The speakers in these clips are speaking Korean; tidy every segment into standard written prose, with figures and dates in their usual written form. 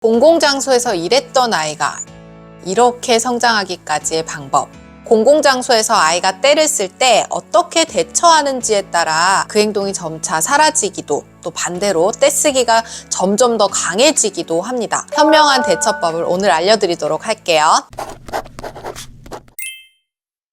공공장소에서 일했던 아이가 이렇게 성장하기까지의 방법. 공공장소에서 아이가 떼를 쓸 때 어떻게 대처하는지에 따라 그 행동이 점차 사라지기도, 또 반대로 떼쓰기가 점점 더 강해지기도 합니다. 현명한 대처법을 오늘 알려드리도록 할게요.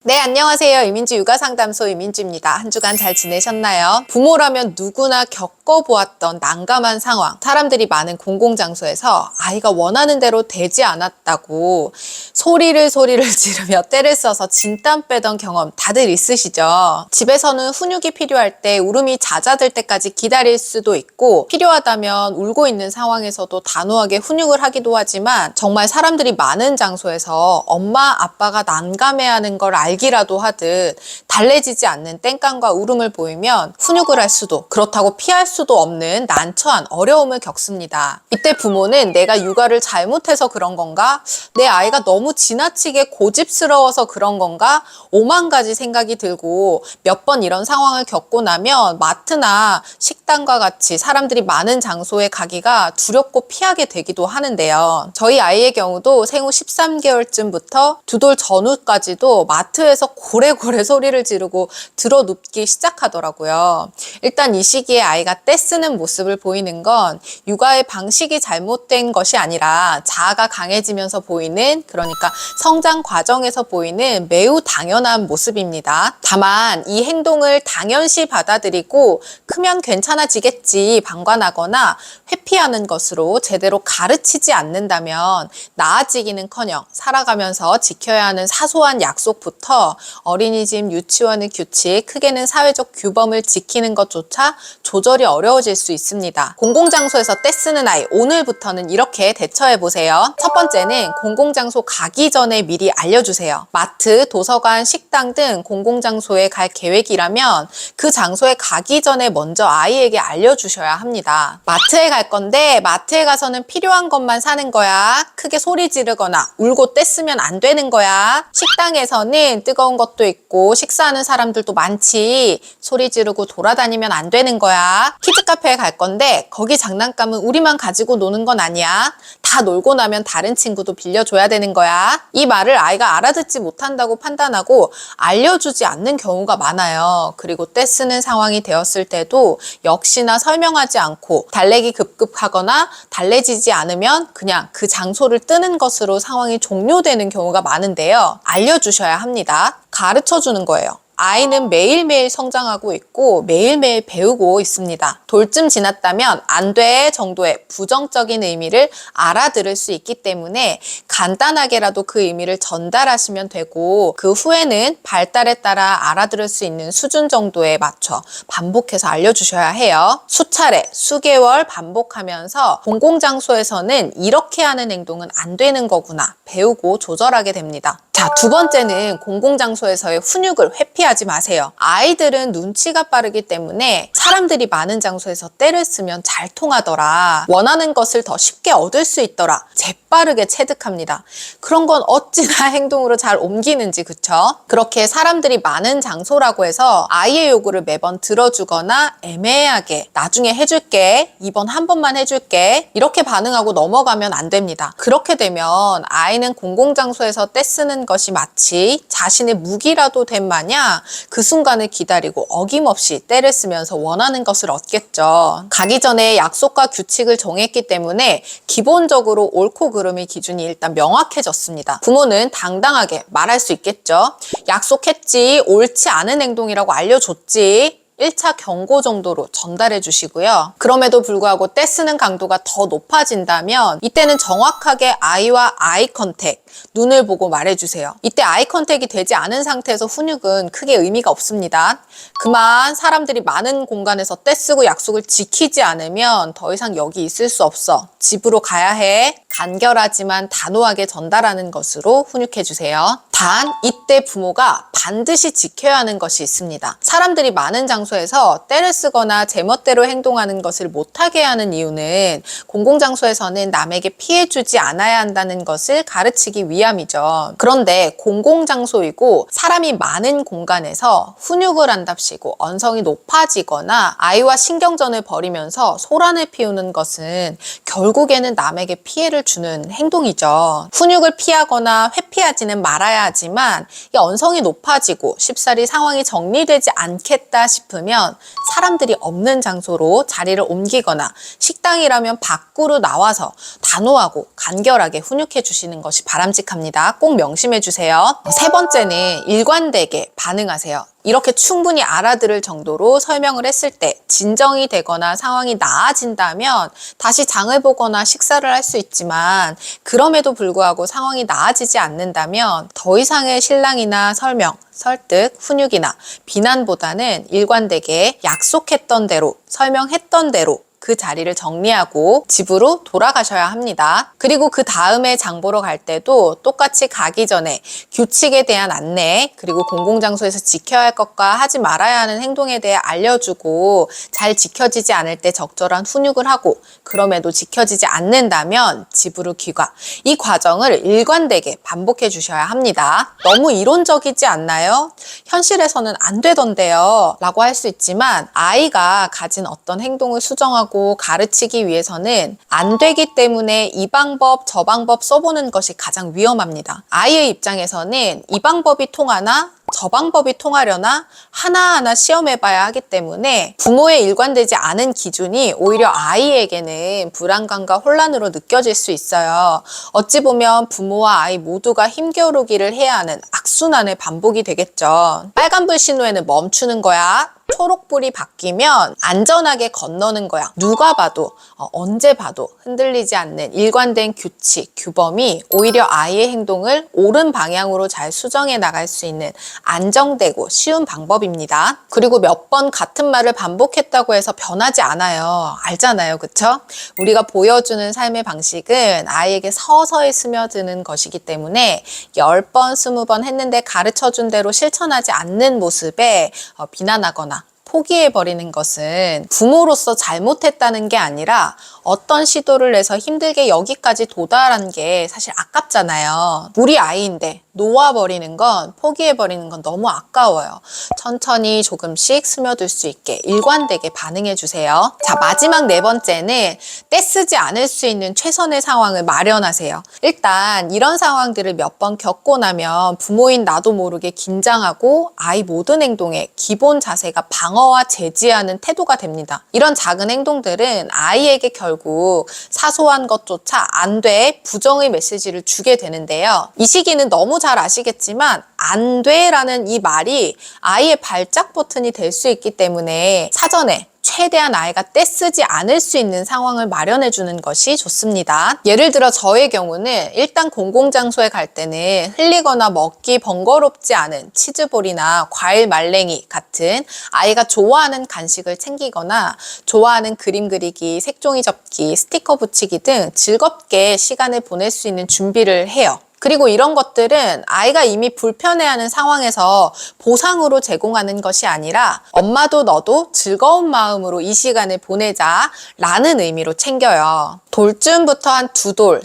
네, 안녕하세요. 이민지 육아상담소 이민지입니다. 한 주간 잘 지내셨나요? 부모라면 누구나 겪어보았던 난감한 상황. 사람들이 많은 공공장소에서 아이가 원하는 대로 되지 않았다고 소리를 지르며 떼를 써서 진땀 빼던 경험 다들 있으시죠? 집에서는 훈육이 필요할 때 울음이 잦아들 때까지 기다릴 수도 있고, 필요하다면 울고 있는 상황에서도 단호하게 훈육을 하기도 하지만, 정말 사람들이 많은 장소에서 엄마 아빠가 난감해하는 걸 알기라도 하듯 달래지지 않는 땡깡과 울음을 보이면 훈육을 할 수도, 그렇다고 피할 수도 없는 난처한 어려움을 겪습니다. 이때 부모는 내가 육아를 잘못해서 그런 건가? 내 아이가 너무 지나치게 고집스러워서 그런 건가? 5만 가지 생각이 들고, 몇 번 이런 상황을 겪고 나면 마트나 식당과 같이 사람들이 많은 장소에 가기가 두렵고 피하게 되기도 하는데요. 저희 아이의 경우도 생후 13개월쯤부터 2돌 전후까지도 마트에서 고래고래 소리를 지르고 들어눕기 시작하더라고요. 일단 이 시기에 아이가 떼쓰는 모습을 보이는 건 육아의 방식이 잘못된 것이 아니라 자아가 강해지면서 보이는, 그러니까 성장 과정에서 보이는 매우 당연한 모습입니다. 다만 이 행동을 당연시 받아들이고 크면 괜찮아지겠지 방관하거나 회피하는 것으로 제대로 가르치지 않는다면 나아지기는커녕 살아가면서 지켜야 하는 사소한 약속부터 어린이집, 유치원의 규칙, 크게는 사회적 규범을 지키는 것조차 조절이 어려워질 수 있습니다. 공공장소에서 떼쓰는 아이, 오늘부터는 이렇게 대처해보세요. 첫 번째는 공공장소 가기 전에 미리 알려주세요. 마트, 도서관, 식당 등 공공장소에 갈 계획이라면 그 장소에 가기 전에 먼저 아이에게 알려주셔야 합니다. 마트에 갈 건데 마트에 가서는 필요한 것만 사는 거야. 크게 소리 지르거나 울고 떼쓰면 안 되는 거야. 식당에서는 뜨거운 것도 있고 식사하는 사람들도 많지. 소리 지르고 돌아다니면 안 되는 거야. 키즈카페에 갈 건데 거기 장난감은 우리만 가지고 노는 건 아니야. 다 놀고 나면 다른 친구도 빌려줘야 되는 거야. 이 말을 아이가 알아듣지 못한다고 판단하고 알려주지 않는 경우가 많아요. 그리고 떼쓰는 상황이 되었을 때도 역시나 설명하지 않고 달래기 급급하거나 달래지지 않으면 그냥 그 장소를 뜨는 것으로 상황이 종료되는 경우가 많은데요. 알려주셔야 합니다. 가르쳐주는 거예요. 아이는 매일매일 성장하고 있고 매일매일 배우고 있습니다. 돌쯤 지났다면 안 돼 정도의 부정적인 의미를 알아들을 수 있기 때문에 간단하게라도 그 의미를 전달하시면 되고, 그 후에는 발달에 따라 알아들을 수 있는 수준 정도에 맞춰 반복해서 알려주셔야 해요. 수차례, 수개월 반복하면서 공공장소에서는 이렇게 하는 행동은 안 되는 거구나 배우고 조절하게 됩니다. 자, 두 번째는 공공장소에서의 훈육을 회피하지 마세요. 아이들은 눈치가 빠르기 때문에 사람들이 많은 장소에서 떼를 쓰면 잘 통하더라, 원하는 것을 더 쉽게 얻을 수 있더라, 재빠르게 체득합니다. 그런 건 어찌나 행동으로 잘 옮기는지, 그쵸? 그렇게 사람들이 많은 장소라고 해서 아이의 요구를 매번 들어주거나 애매하게 나중에 해줄게, 이번 한 번만 해줄게, 이렇게 반응하고 넘어가면 안 됩니다. 그렇게 되면 아이는 공공장소에서 떼쓰는 것이 마치 자신의 무기라도 된 마냥 그 순간을 기다리고 어김없이 떼를 쓰면서 원하는 것을 얻겠죠. 가기 전에 약속과 규칙을 정했기 때문에 기본적으로 옳고 그름의 기준이 일단 명확해졌습니다. 부모는 당당하게 말할 수 있겠죠. 약속했지, 옳지 않은 행동이라고 알려줬지, 1차 경고 정도로 전달해 주시고요. 그럼에도 불구하고 떼쓰는 강도가 더 높아진다면 이때는 정확하게 아이와 아이 컨택, 눈을 보고 말해주세요. 이때 아이 컨택이 되지 않은 상태에서 훈육은 크게 의미가 없습니다. 그만, 사람들이 많은 공간에서 떼쓰고 약속을 지키지 않으면 더 이상 여기 있을 수 없어, 집으로 가야 해, 간결하지만 단호하게 전달하는 것으로 훈육해 주세요. 단 이때 부모가 반드시 지켜야 하는 것이 있습니다. 사람들이 많은 장소에서 떼를 쓰거나 제멋대로 행동하는 것을 못하게 하는 이유는 공공장소에서는 남에게 피해 주지 않아야 한다는 것을 가르치기 위함이죠. 그런데 공공장소이고 사람이 많은 공간에서 훈육을 한답시고 언성이 높아지거나 아이와 신경전을 벌이면서 소란을 피우는 것은 결국에는 남에게 피해를 주는 행동이죠. 훈육을 피하거나 회피하지는 말아야 하지만 이 언성이 높아지고 쉽사리 상황이 정리되지 않겠다 싶으면 사람들이 없는 장소로 자리를 옮기거나 식당이라면 밖으로 나와서 단호하고 간결하게 훈육해 주시는 것이 바람직합니다. 꼭 명심해 주세요. 세 번째는 일관되게 반응하세요. 이렇게 충분히 알아들을 정도로 설명을 했을 때 진정이 되거나 상황이 나아진다면 다시 장을 보거나 식사를 할 수 있지만 그럼에도 불구하고 상황이 나아지지 않는다면 더 이상의 실랑이나 설명, 설득, 훈육이나 비난보다는 일관되게 약속했던 대로, 설명했던 대로 그 자리를 정리하고 집으로 돌아가셔야 합니다. 그리고 그 다음에 장 보러 갈 때도 똑같이 가기 전에 규칙에 대한 안내, 그리고 공공장소에서 지켜야 할 것과 하지 말아야 하는 행동에 대해 알려주고 잘 지켜지지 않을 때 적절한 훈육을 하고 그럼에도 지켜지지 않는다면 집으로 귀가. 이 과정을 일관되게 반복해 주셔야 합니다. 너무 이론적이지 않나요? 현실에서는 안 되던데요 라고 할 수 있지만 아이가 가진 어떤 행동을 수정하고 가르치기 위해서는 안 되기 때문에 이 방법 저 방법 써보는 것이 가장 위험합니다. 아이의 입장에서는 이 방법이 통하나 저 방법이 통하려나 하나하나 시험해봐야 하기 때문에 부모의 일관되지 않은 기준이 오히려 아이에게는 불안감과 혼란으로 느껴질 수 있어요. 어찌 보면 부모와 아이 모두가 힘겨루기를 해야 하는 악순환의 반복이 되겠죠. 빨간불 신호에는 멈추는 거야. 초록불이 바뀌면 안전하게 건너는 거야. 누가 봐도 언제 봐도 흔들리지 않는 일관된 규칙, 규범이 오히려 아이의 행동을 옳은 방향으로 잘 수정해 나갈 수 있는 안정되고 쉬운 방법입니다. 그리고 몇 번 같은 말을 반복했다고 해서 변하지 않아요. 알잖아요. 그쵸? 우리가 보여주는 삶의 방식은 아이에게 서서히 스며드는 것이기 때문에 10번, 20번 했는데 가르쳐준 대로 실천하지 않는 모습에 비난하거나 포기해버리는 것은 부모로서 잘못했다는 게 아니라 어떤 시도를 해서 힘들게 여기까지 도달한 게 사실 아깝잖아요. 우리 아이인데 놓아버리는 건, 포기해버리는 건 너무 아까워요. 천천히 조금씩 스며들 수 있게 일관되게 반응해주세요. 자, 마지막 네 번째는 떼쓰지 않을 수 있는 최선의 상황을 마련하세요. 일단 이런 상황들을 몇 번 겪고 나면 부모인 나도 모르게 긴장하고 아이 모든 행동에 기본 자세가 방어와 제지하는 태도가 됩니다. 이런 작은 행동들은 아이에게 결국 사소한 것조차 안 돼, 부정의 메시지를 주게 되는데요. 이 시기는 너무 잘 아시겠지만 안 돼라는 이 말이 아이의 발작 버튼이 될 수 있기 때문에 사전에 최대한 아이가 떼쓰지 않을 수 있는 상황을 마련해 주는 것이 좋습니다. 예를 들어 저의 경우는 일단 공공장소에 갈 때는 흘리거나 먹기 번거롭지 않은 치즈볼이나 과일 말랭이 같은 아이가 좋아하는 간식을 챙기거나 좋아하는 그림 그리기, 색종이 접기, 스티커 붙이기 등 즐겁게 시간을 보낼 수 있는 준비를 해요. 그리고 이런 것들은 아이가 이미 불편해하는 상황에서 보상으로 제공하는 것이 아니라 엄마도 너도 즐거운 마음으로 이 시간을 보내자 라는 의미로 챙겨요. 돌쯤부터 한 2돌,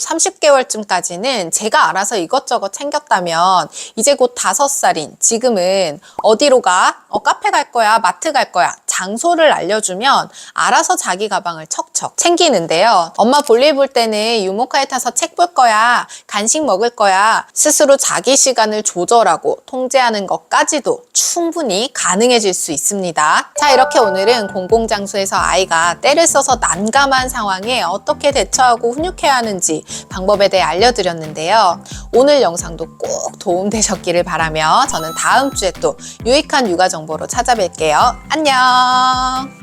30개월쯤까지는 제가 알아서 이것저것 챙겼다면 이제 곧 5살인 지금은 어디로 가? 카페 갈 거야, 마트 갈 거야. 장소를 알려주면 알아서 자기 가방을 척척 챙기는데요. 엄마 볼일 볼 때는 유모카에 타서 책 볼 거야, 간식 먹을 거야. 스스로 자기 시간을 조절하고 통제하는 것까지도 충분히 가능해질 수 있습니다. 자, 이렇게 오늘은 공공장소에서 아이가 떼를 써서 난감한 상황에 어떻게 대처하고 훈육해야 하는지 방법에 대해 알려드렸는데요. 오늘 영상도 꼭 도움되셨기를 바라며 저는 다음 주에 또 유익한 육아 정보로 찾아뵐게요. 안녕!